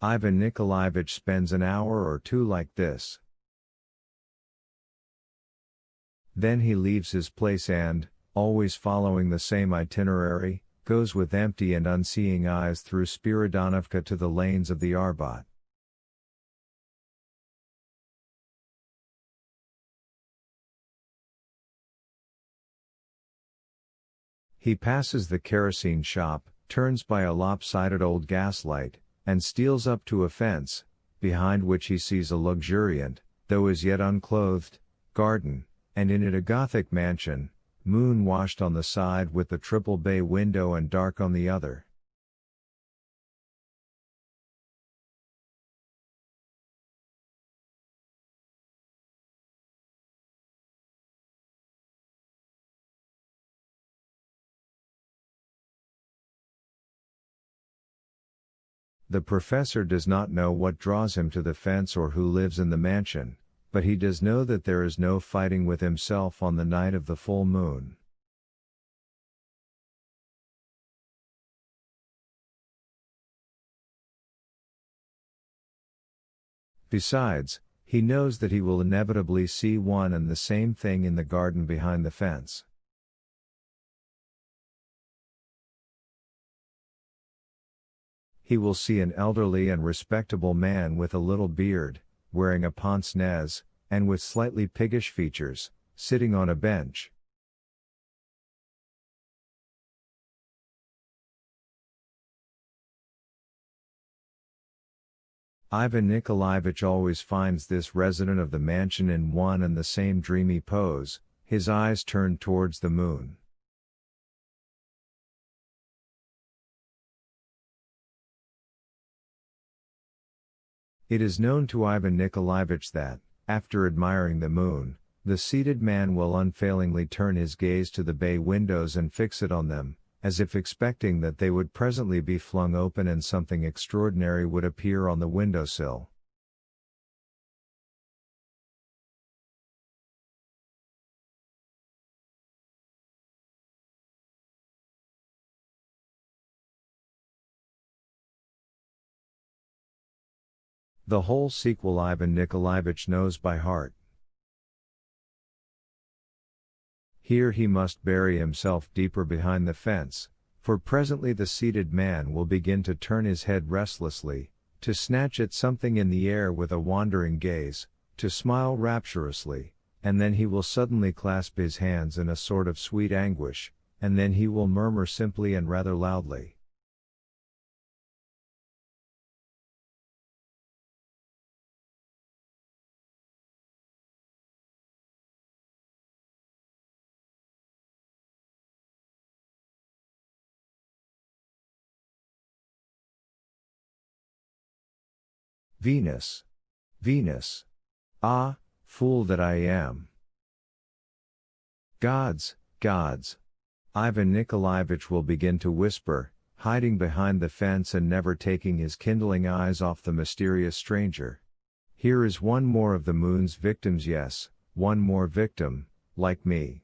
Ivan Nikolaevich spends an hour or two like this. Then he leaves his place and, always following the same itinerary, goes with empty and unseeing eyes through Spiridonovka to the lanes of the Arbat. He passes the kerosene shop, turns by a lopsided old gaslight, and steals up to a fence, behind which he sees a luxuriant, though as yet unclothed, garden, and in it a Gothic mansion, moon-washed on the side with the triple bay window and dark on the other. The professor does not know what draws him to the fence or who lives in the mansion, but he does know that there is no fighting with himself on the night of the full moon. Besides, he knows that he will inevitably see one and the same thing in the garden behind the fence. He will see an elderly and respectable man with a little beard, wearing a pince-nez, and with slightly piggish features, sitting on a bench. Ivan Nikolaevich always finds this resident of the mansion in one and the same dreamy pose, his eyes turned towards the moon. It is known to Ivan Nikolaevich that, after admiring the moon, the seated man will unfailingly turn his gaze to the bay windows and fix it on them, as if expecting that they would presently be flung open and something extraordinary would appear on the windowsill. The whole sequel Ivan Nikolaevich knows by heart. Here he must bury himself deeper behind the fence, for presently the seated man will begin to turn his head restlessly, to snatch at something in the air with a wandering gaze, to smile rapturously, and then he will suddenly clasp his hands in a sort of sweet anguish, and then he will murmur simply and rather loudly, Venus. Venus. Ah, fool that I am. Gods, gods. Ivan Nikolaevich will begin to whisper, hiding behind the fence and never taking his kindling eyes off the mysterious stranger. Here is one more of the moon's victims, yes, one more victim, like me.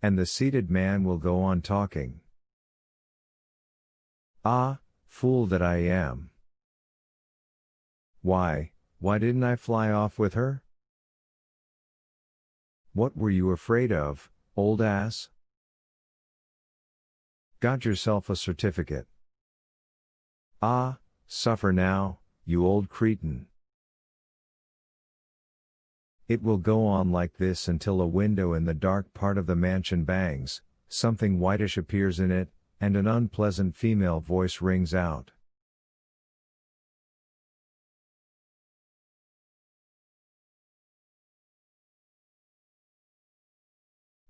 And the seated man will go on talking. Ah, fool that I am. Why didn't I fly off with her? What were you afraid of, old ass? Got yourself a certificate. Ah, suffer now, you old cretin. It will go on like this until a window in the dark part of the mansion bangs, something whitish appears in it, and an unpleasant female voice rings out.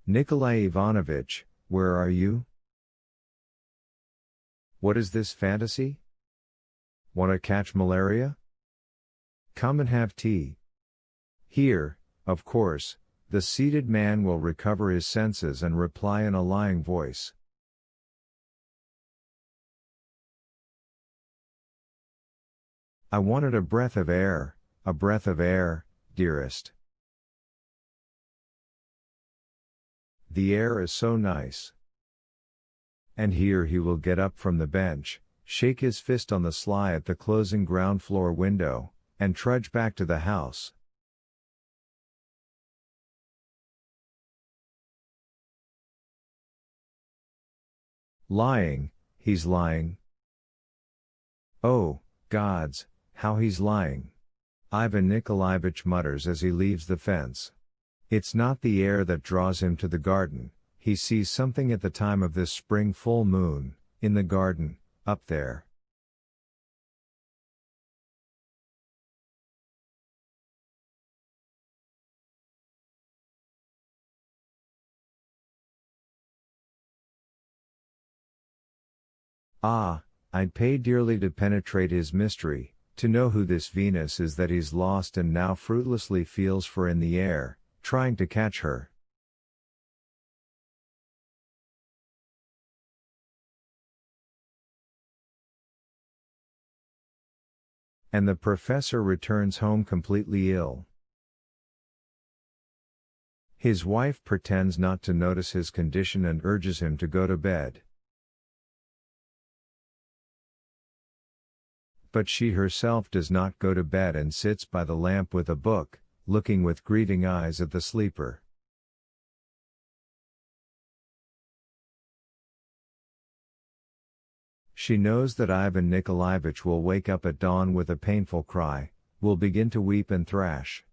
Nikolai Ivanovich, where are you? What is this fantasy? Want to catch malaria? Come and have tea. Here, of course, the seated man will recover his senses and reply in a lying voice. I wanted a breath of air, dearest. The air is so nice. And here he will get up from the bench, shake his fist on the sly at the closing ground floor window, and trudge back to the house. Lying, he's lying. Oh, gods, how he's lying. Ivan Nikolaevich mutters as he leaves the fence. It's not the air that draws him to the garden, he sees something at the time of this spring full moon, in the garden, up there. Ah, I'd pay dearly to penetrate his mystery, to know who this Venus is that he's lost and now fruitlessly feels for in the air, trying to catch her. And the professor returns home completely ill. His wife pretends not to notice his condition and urges him to go to bed. But she herself does not go to bed and sits by the lamp with a book, looking with grieving eyes at the sleeper. She knows that Ivan Nikolaevich will wake up at dawn with a painful cry, will begin to weep and thrash.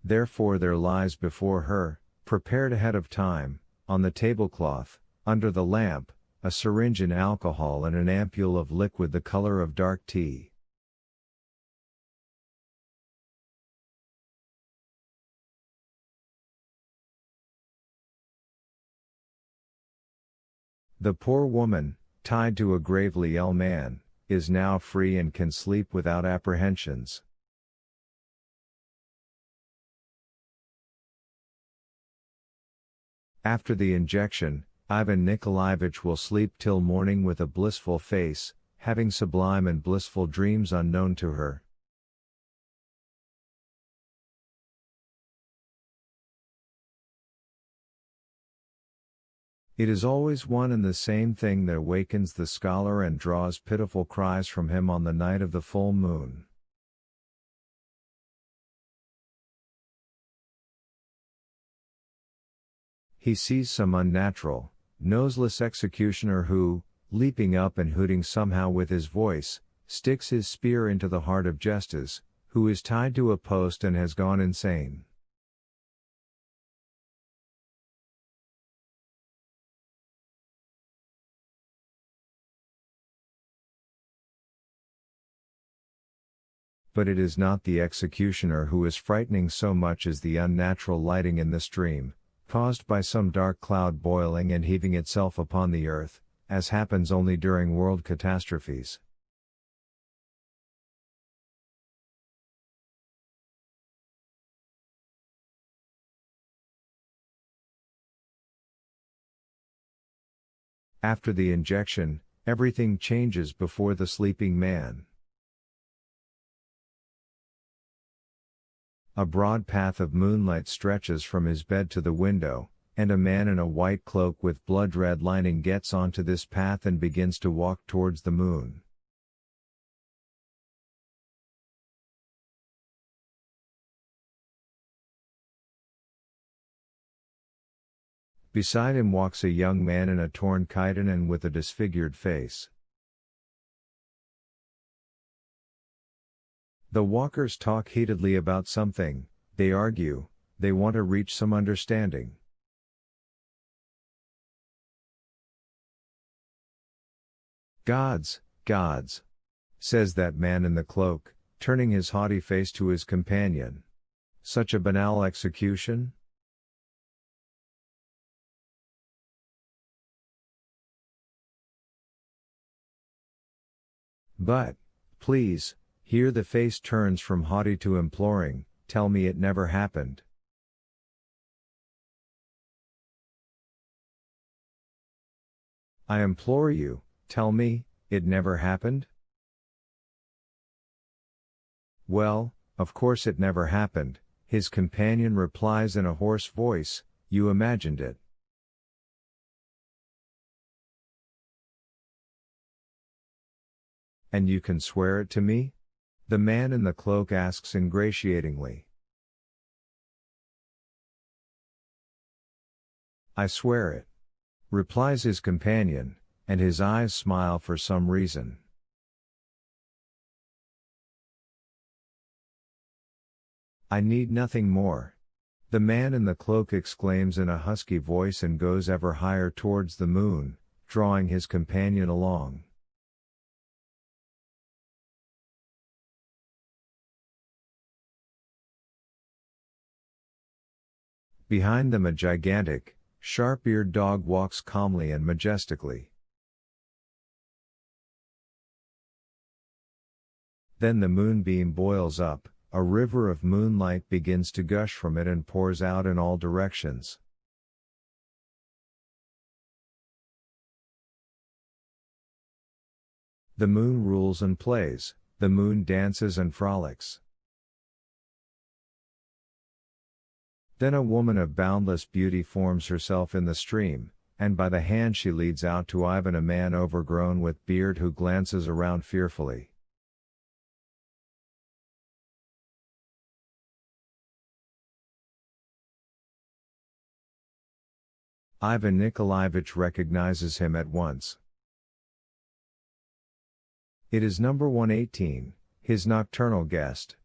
Therefore there lies before her, prepared ahead of time, on the tablecloth, under the lamp, a syringe in alcohol and an ampule of liquid the color of dark tea. The poor woman, tied to a gravely ill man, is now free and can sleep without apprehensions. After the injection, Ivan Nikolaevich will sleep till morning with a blissful face, having sublime and blissful dreams unknown to her. It is always one and the same thing that awakens the scholar and draws pitiful cries from him on the night of the full moon. He sees some unnatural, noseless executioner who, leaping up and hooting somehow with his voice, sticks his spear into the heart of Justice, who is tied to a post and has gone insane. But it is not the executioner who is frightening so much as the unnatural lighting in the stream, caused by some dark cloud boiling and heaving itself upon the earth, as happens only during world catastrophes. After the injection, everything changes before the sleeping man. A broad path of moonlight stretches from his bed to the window, and a man in a white cloak with blood-red lining gets onto this path and begins to walk towards the moon. Beside him walks a young man in a torn chiton and with a disfigured face. The walkers talk heatedly about something, they argue, they want to reach some understanding. Gods, gods, says that man in the cloak, turning his haughty face to his companion. Such a banal execution? But, please, here the face turns from haughty to imploring, tell me it never happened. I implore you, tell me, it never happened? Well, of course it never happened, his companion replies in a hoarse voice, you imagined it. And you can swear it to me? The man in the cloak asks ingratiatingly. I swear it, replies his companion, and his eyes smile for some reason. I need nothing more. The man in the cloak exclaims in a husky voice and goes ever higher towards the moon, drawing his companion along. Behind them a gigantic, sharp-eared dog walks calmly and majestically. Then the moonbeam boils up, a river of moonlight begins to gush from it and pours out in all directions. The moon rules and plays, the moon dances and frolics. Then a woman of boundless beauty forms herself in the stream, and by the hand she leads out to Ivan a man overgrown with beard who glances around fearfully. Ivan Nikolaevich recognizes him at once. It is number 118, his nocturnal guest.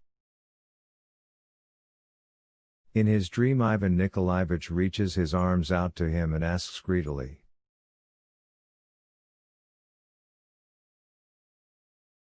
In his dream Ivan Nikolaevich reaches his arms out to him and asks greedily.